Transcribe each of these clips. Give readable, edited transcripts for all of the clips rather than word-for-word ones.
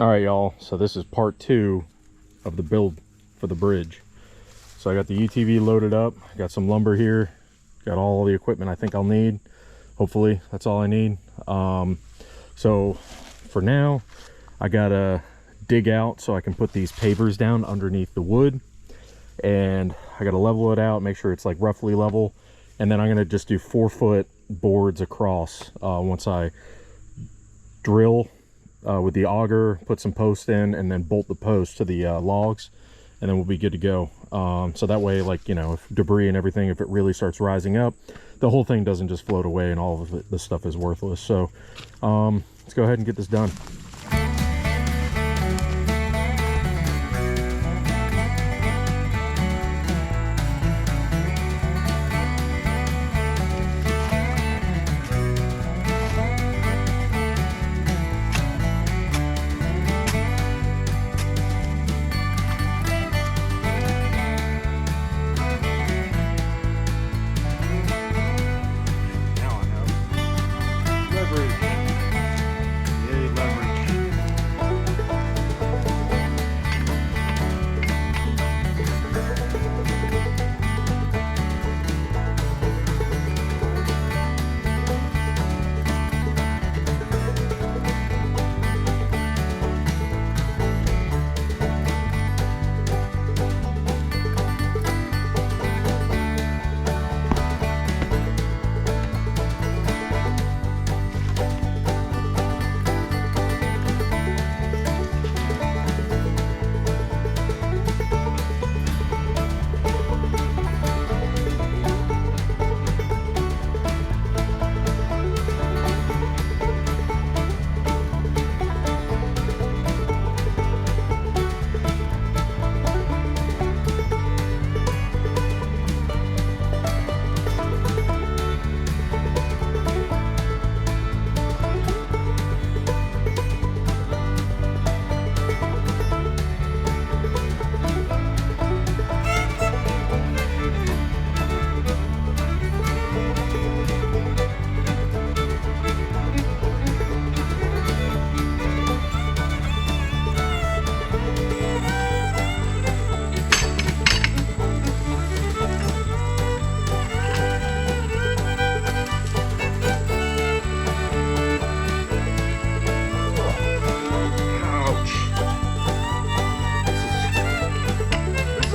All right, y'all, so this is part 2 of the build for the bridge. So I got the UTV loaded up, got some lumber here, got all the equipment I think I'll need. Hopefully that's all I need. So for now, I gotta dig out so I can put these pavers down underneath the wood, and I gotta level it out, make sure it's like roughly level, and then I'm gonna just do 4-foot boards across once I drill with the auger, put some posts in, and then bolt the post to the logs, and then we'll be good to go. So that way, like, you know, if debris and everything, if it really starts rising up, the whole thing doesn't just float away and all of it, this stuff is worthless. So let's go ahead and get this done.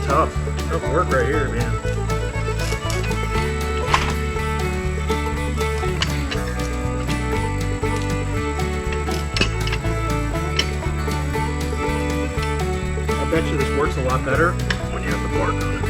Tough work right here, man. I bet you this works a lot better when you have the bark on it.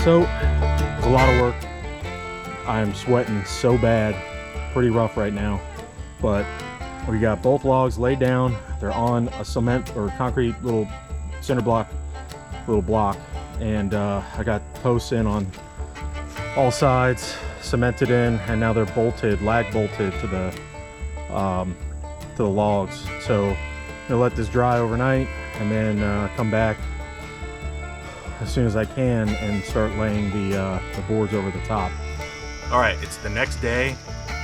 So it's a lot of work. I am sweating so bad, pretty rough right now, but we got both logs laid down. They're on a cement or concrete little cinder block, little block, and I got posts in on all sides, cemented in, and now they're bolted, lag bolted to the logs. So I'm gonna let this dry overnight and then come back as soon as I can and start laying the boards over the top. All right, it's the next day.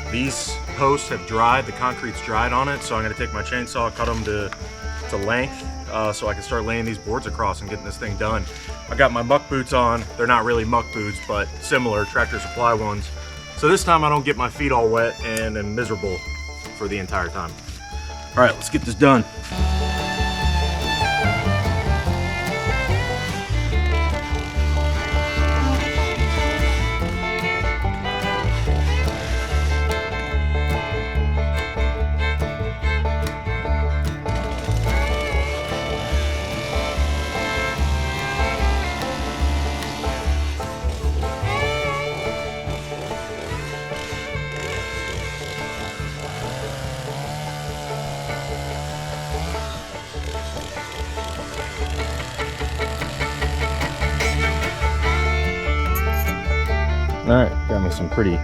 These posts have dried, the concrete's dried on it, so I'm gonna take my chainsaw, cut them to length so I can start laying these boards across and getting this thing done. I got my muck boots on. They're not really muck boots, but similar, Tractor Supply ones. So this time I don't get my feet all wet and am miserable for the entire time. All right, let's get this done. All right, got me some pretty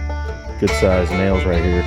good sized nails right here.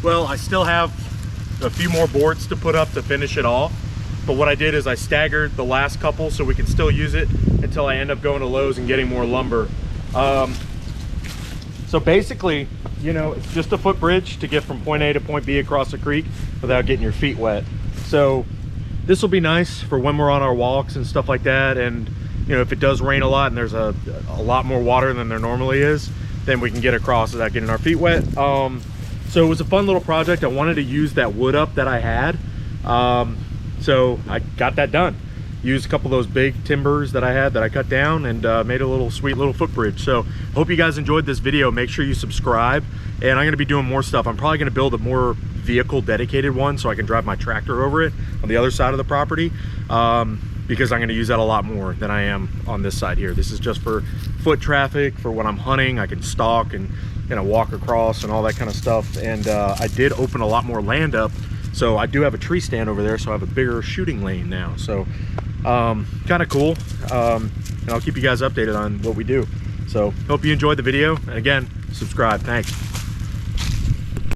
Well, I still have a few more boards to put up to finish it all. But what I did is I staggered the last couple so we can still use it until I end up going to Lowe's and getting more lumber. So basically, you know, it's just a footbridge to get from point A to point B across the creek without getting your feet wet. So this will be nice for when we're on our walks and stuff like that. And, you know, if it does rain a lot and there's a lot more water than there normally is, then we can get across without getting our feet wet. So it was a fun little project. I wanted to use that wood up that I had. So I got that done. Used a couple of those big timbers that I had that I cut down and made a little sweet little footbridge. So hope you guys enjoyed this video. Make sure you subscribe, and I'm gonna be doing more stuff. I'm probably gonna build a more vehicle dedicated one so I can drive my tractor over it on the other side of the property, because I'm gonna use that a lot more than I am on this side here. This is just for foot traffic, for when I'm hunting. I can stalk and, you know, walk across and all that kind of stuff. And I did open a lot more land up, so I do have a tree stand over there, so I have a bigger shooting lane now. So kind of cool. And I'll keep you guys updated on what we do. So hope you enjoyed the video, and again, subscribe. Thanks.